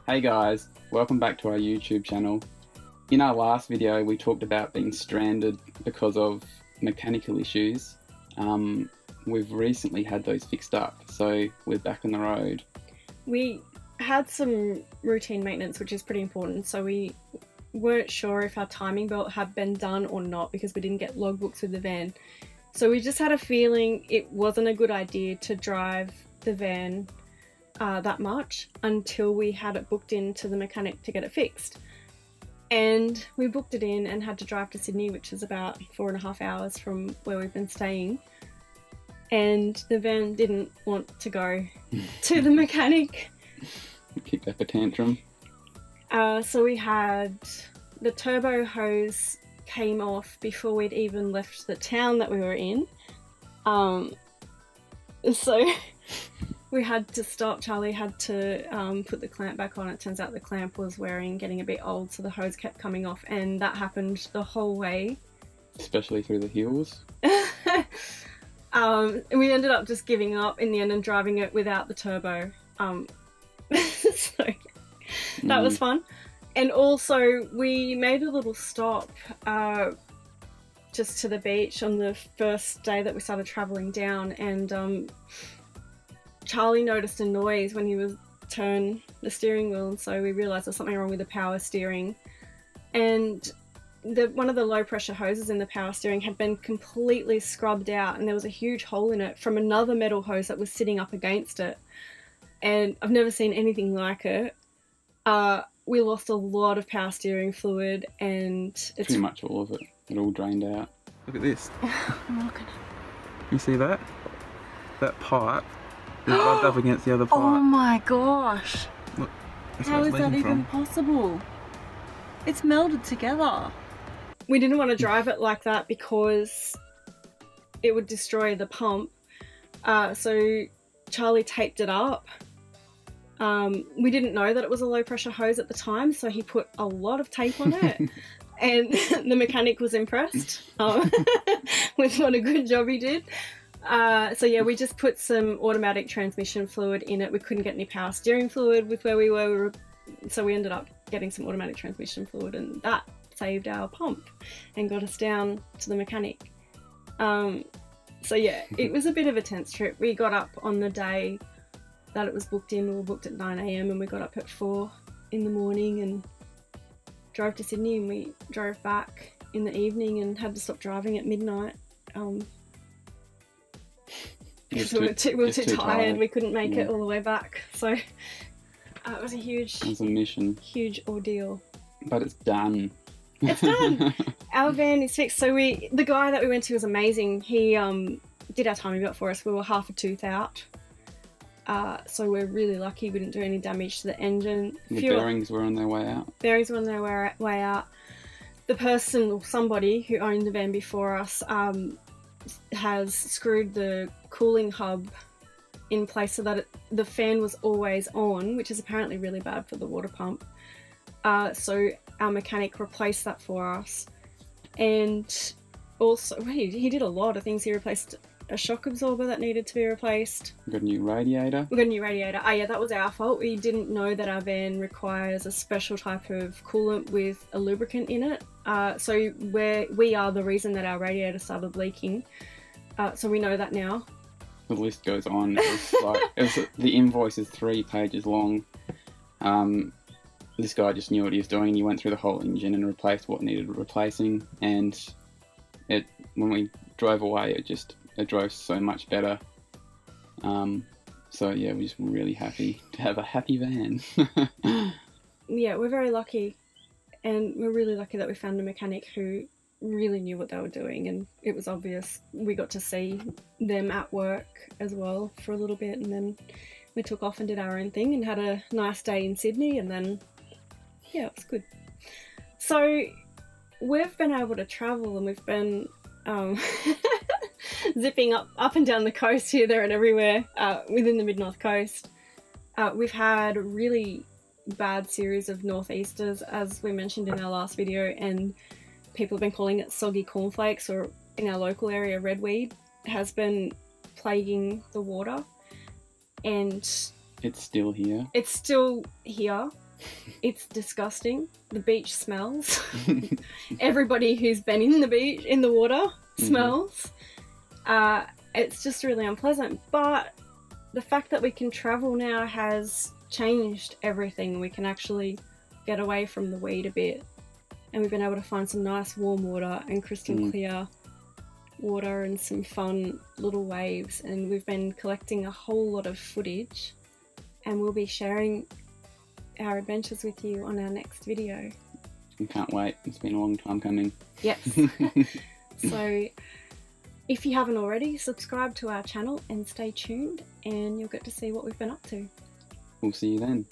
Hey guys, welcome back to our YouTube channel. In our last video we talked about being stranded because of mechanical issues. We've recently had those fixed up, so we're back on the road. We had some routine maintenance, which is pretty important, so we weren't sure if our timing belt had been done or not because we didn't get logbooks with the van. So we just had a feeling it wasn't a good idea to drive the van that much until we had it booked in to the mechanic to get it fixed. And we booked it in and had to drive to Sydney, which is about 4.5 hours from where we've been staying. And the van didn't want to go to the mechanic. Kicked up a tantrum. So we had the turbo hose came off before we'd even left the town that we were in. So we had to stop. Charlie had to put the clamp back on. It turns out the clamp was getting a bit old, so the hose kept coming off, and that happened the whole way. Especially through the hills. We ended up just giving up in the end and driving it without the turbo. So that was fun. And also we made a little stop just to the beach on the first day that we started travelling down, and Charlie noticed a noise when he was turn the steering wheel, and so we realised there's something wrong with the power steering. And one of the low pressure hoses in the power steering had been completely scrubbed out, and there was a huge hole in it from another metal hose that was sitting up against it. And I've never seen anything like it. We lost a lot of power steering fluid, and it's pretty much all of it. It all drained out. Look at this. I'm looking. You see that? That pipe is rubbed up against the other pipe. Oh my gosh! Look, that's How where is it's that leaking even from. possible? It's melded together. We didn't want to drive it like that because it would destroy the pump. So Charlie taped it up. We didn't know that it was a low pressure hose at the time, so he put a lot of tape on it. And the mechanic was impressed with what a good job he did. So yeah, we just put some automatic transmission fluid in it. We couldn't get any power steering fluid with where we were, so we ended up getting some automatic transmission fluid, and that saved our pump and got us down to the mechanic. So yeah, it was a bit of a tense trip. We got up on the day that it was booked in. We were booked at 9 AM and we got up at 4 in the morning and drove to Sydney, and we drove back in the evening and had to stop driving at midnight. Because we were too tired. We couldn't make it all the way back. So it was a mission. Huge ordeal. But it's done. It's done. Our van is fixed. So the guy that we went to was amazing. He did our timing belt for us. We were half a tooth out. So we're really lucky we didn't do any damage to the engine. The bearings were on their way out. Bearings were on their way out. The person or somebody who owned the van before us has screwed the cooling hub in place so that the fan was always on, which is apparently really bad for the water pump. So our mechanic replaced that for us. And also, he did a lot of things. He replaced a shock absorber that needed to be replaced. We got a new radiator. We got a new radiator. Oh yeah, that was our fault. We didn't know that our van requires a special type of coolant with a lubricant in it. So we are the reason that our radiator started leaking. So we know that now. The list goes on. The invoice is 3 pages long. This guy just knew what he was doing, and he went through the whole engine and replaced what needed replacing. And when we drove away, it drove so much better. So yeah, we're just really happy to have a happy van. Yeah, we're very lucky, and we're really lucky that we found a mechanic who really knew what they were doing, and it was obvious. We got to see them at work as well for a little bit, and then we took off and did our own thing and had a nice day in Sydney, and then yeah, it was good. So we've been able to travel, and we've been zipping up and down the coast here, there and everywhere within the Mid-North Coast. We've had a really bad series of northeasters, as we mentioned in our last video, and people have been calling it soggy cornflakes, or in our local area, redweed, has been plaguing the water. And it's still here. It's still here. It's disgusting. The beach smells. Everybody who's been in the beach, in the water, smells. It's just really unpleasant. But the fact that we can travel now has changed everything. We can actually get away from the weed a bit. And we've been able to find some nice warm water and crystal clear water and some fun little waves. And we've been collecting a whole lot of footage. And we'll be sharing our adventures with you on our next video. I can't wait. It's been a long time coming. Yes. So if you haven't already, subscribe to our channel and stay tuned, and you'll get to see what we've been up to. We'll see you then.